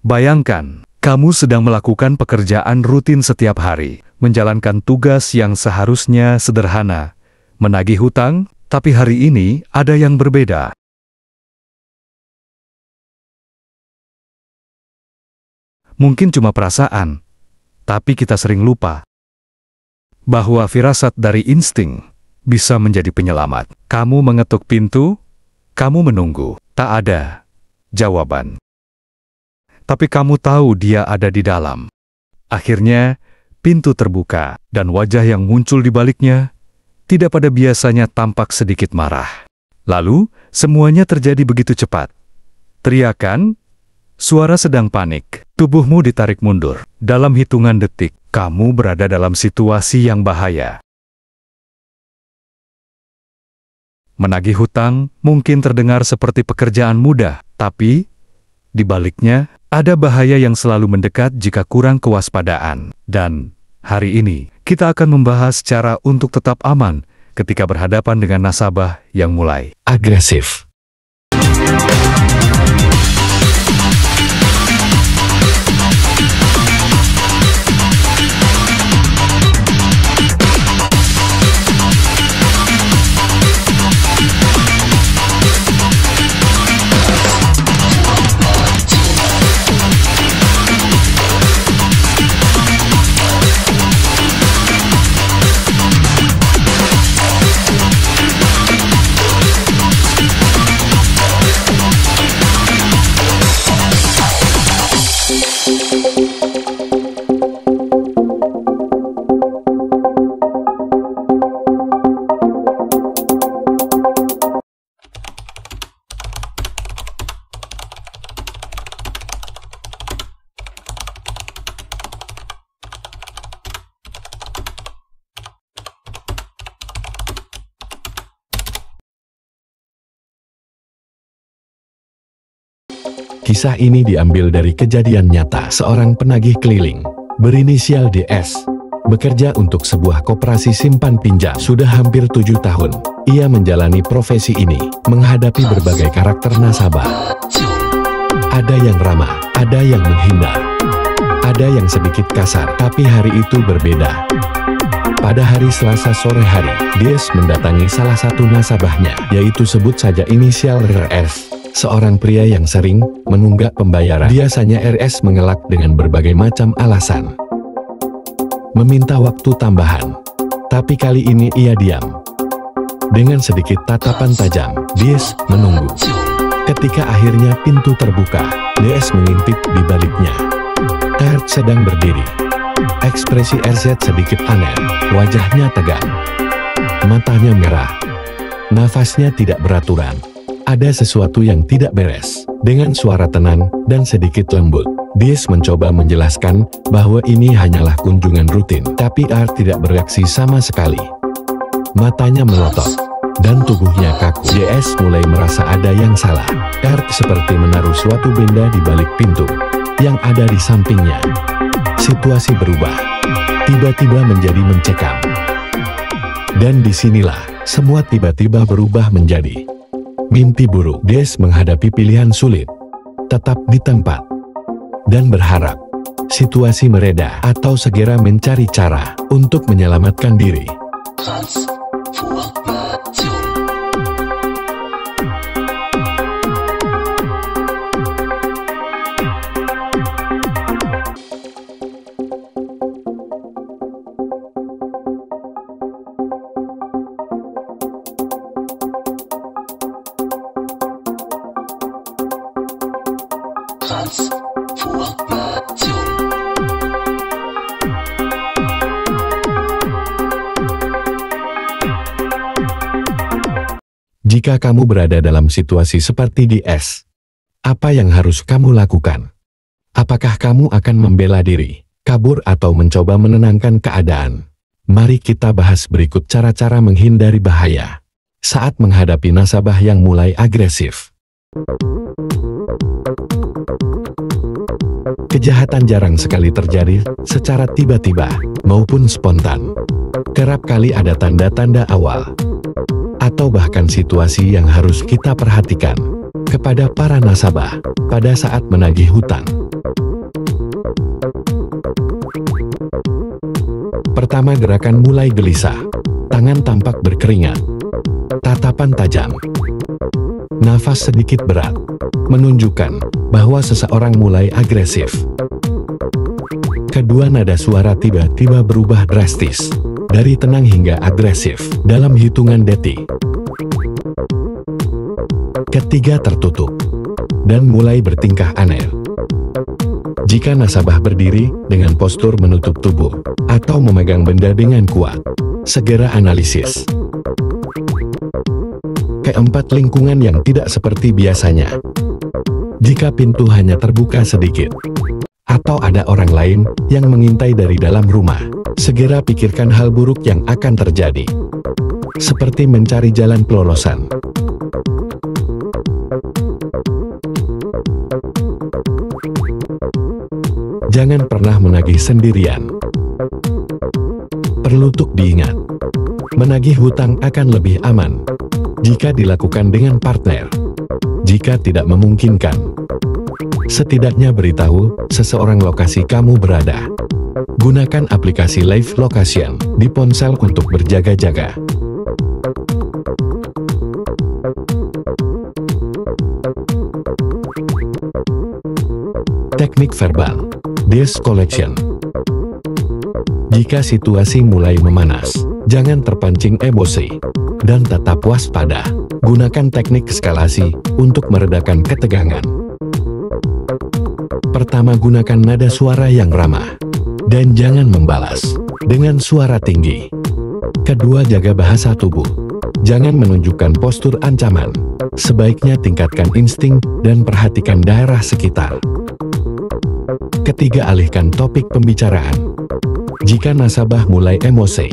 Bayangkan, kamu sedang melakukan pekerjaan rutin setiap hari, menjalankan tugas yang seharusnya sederhana, menagih hutang, tapi hari ini ada yang berbeda. Mungkin cuma perasaan, tapi kita sering lupa bahwa firasat dari insting bisa menjadi penyelamat. Kamu mengetuk pintu, kamu menunggu, tak ada jawaban. Tapi kamu tahu dia ada di dalam. Akhirnya, pintu terbuka, dan wajah yang muncul di baliknya tidak pada biasanya tampak sedikit marah. Lalu, semuanya terjadi begitu cepat. Teriakan, suara sedang panik, tubuhmu ditarik mundur. Dalam hitungan detik, kamu berada dalam situasi yang bahaya. Menagih hutang mungkin terdengar seperti pekerjaan mudah, tapi di baliknya ada bahaya yang selalu mendekat jika kurang kewaspadaan. Dan hari ini, kita akan membahas cara untuk tetap aman ketika berhadapan dengan nasabah yang mulai agresif. Kisah ini diambil dari kejadian nyata seorang penagih keliling, berinisial DS, bekerja untuk sebuah koperasi simpan pinjam. Sudah hampir 7 tahun, ia menjalani profesi ini, menghadapi berbagai karakter nasabah. Ada yang ramah, ada yang menghindar, ada yang sedikit kasar, tapi hari itu berbeda. Pada hari Selasa sore hari, DS mendatangi salah satu nasabahnya, yaitu sebut saja inisial RS. Seorang pria yang sering menunggak pembayaran. Biasanya RS mengelak dengan berbagai macam alasan, meminta waktu tambahan. Tapi kali ini ia diam. Dengan sedikit tatapan tajam, DS menunggu. Ketika akhirnya pintu terbuka, DS mengintip di baliknya. RS sedang berdiri. Ekspresi RZ sedikit aneh, wajahnya tegang, matanya merah, nafasnya tidak beraturan. Ada sesuatu yang tidak beres. Dengan suara tenang dan sedikit lembut, DS mencoba menjelaskan bahwa ini hanyalah kunjungan rutin. Tapi R tidak bereaksi sama sekali. Matanya melotot dan tubuhnya kaku. DS mulai merasa ada yang salah. R seperti menaruh suatu benda di balik pintu yang ada di sampingnya. Situasi berubah. Tiba-tiba menjadi mencekam. Dan disinilah, semua tiba-tiba berubah menjadi mimpi buruk. DS menghadapi pilihan sulit, tetap di tempat, dan berharap situasi mereda atau segera mencari cara untuk menyelamatkan diri. Jika kamu berada dalam situasi seperti DS, apa yang harus kamu lakukan? Apakah kamu akan membela diri, kabur atau mencoba menenangkan keadaan? Mari kita bahas berikut cara-cara menghindari bahaya saat menghadapi nasabah yang mulai agresif. Kejahatan jarang sekali terjadi secara tiba-tiba maupun spontan. Kerap kali ada tanda-tanda awal atau bahkan situasi yang harus kita perhatikan kepada para nasabah pada saat menagih hutang. Pertama, gerakan mulai gelisah. Tangan tampak berkeringat. Tatapan tajam. Nafas sedikit berat. Menunjukkan bahwa seseorang mulai agresif. Kedua, nada suara tiba-tiba berubah drastis. Dari tenang hingga agresif dalam hitungan detik. Ketiga, tertutup dan mulai bertingkah aneh. Jika nasabah berdiri dengan postur menutup tubuh atau memegang benda dengan kuat, segera analisis. Keempat, lingkungan yang tidak seperti biasanya. Jika pintu hanya terbuka sedikit, atau ada orang lain yang mengintai dari dalam rumah, segera pikirkan hal buruk yang akan terjadi, seperti mencari jalan pelolosan. Jangan pernah menagih sendirian. Perlu untuk diingat, menagih hutang akan lebih aman jika dilakukan dengan partner. Jika tidak memungkinkan, setidaknya beritahu seseorang lokasi kamu berada. Gunakan aplikasi Live Location di ponsel untuk berjaga-jaga. Teknik verbal de-escalation. Jika situasi mulai memanas, jangan terpancing emosi dan tetap waspada. Gunakan teknik eskalasi untuk meredakan ketegangan. Pertama, gunakan nada suara yang ramah dan jangan membalas dengan suara tinggi. Kedua, jaga bahasa tubuh. Jangan menunjukkan postur ancaman. Sebaiknya tingkatkan insting dan perhatikan daerah sekitar. Ketiga, alihkan topik pembicaraan. Jika nasabah mulai emosi,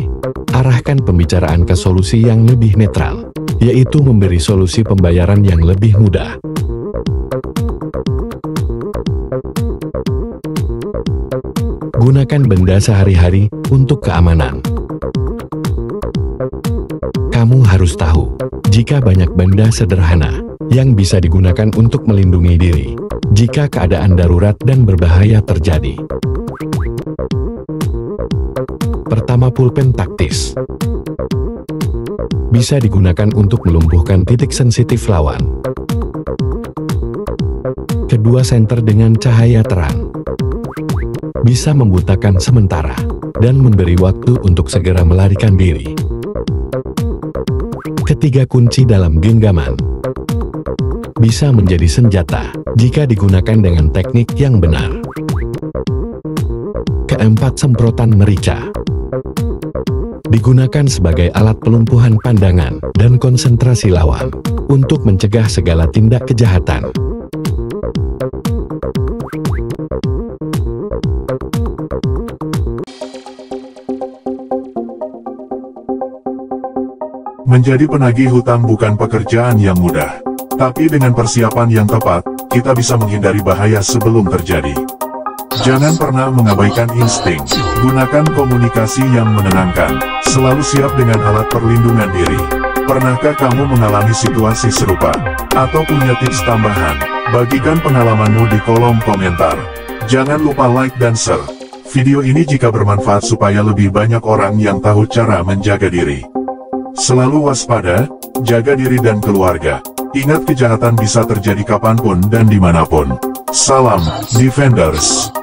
arahkan pembicaraan ke solusi yang lebih netral, yaitu memberi solusi pembayaran yang lebih mudah. Gunakan benda sehari-hari untuk keamanan. Kamu harus tahu, jika banyak benda sederhana yang bisa digunakan untuk melindungi diri jika keadaan darurat dan berbahaya terjadi. Pertama, pulpen taktis. Bisa digunakan untuk melumpuhkan titik sensitif lawan. Kedua, senter dengan cahaya terang. Bisa membutakan sementara dan memberi waktu untuk segera melarikan diri. Ketiga, kunci dalam genggaman. Bisa menjadi senjata jika digunakan dengan teknik yang benar. Keempat, semprotan merica. Digunakan sebagai alat pelumpuhan pandangan dan konsentrasi lawan untuk mencegah segala tindak kejahatan. Menjadi penagih hutang bukan pekerjaan yang mudah. Tapi dengan persiapan yang tepat, kita bisa menghindari bahaya sebelum terjadi. Jangan pernah mengabaikan insting. Gunakan komunikasi yang menenangkan. Selalu siap dengan alat perlindungan diri. Pernahkah kamu mengalami situasi serupa? Atau punya tips tambahan? Bagikan pengalamanmu di kolom komentar. Jangan lupa like dan share video ini jika bermanfaat supaya lebih banyak orang yang tahu cara menjaga diri. Selalu waspada, jaga diri dan keluarga. Ingat, kejahatan bisa terjadi kapanpun dan dimanapun. Salam Defenders.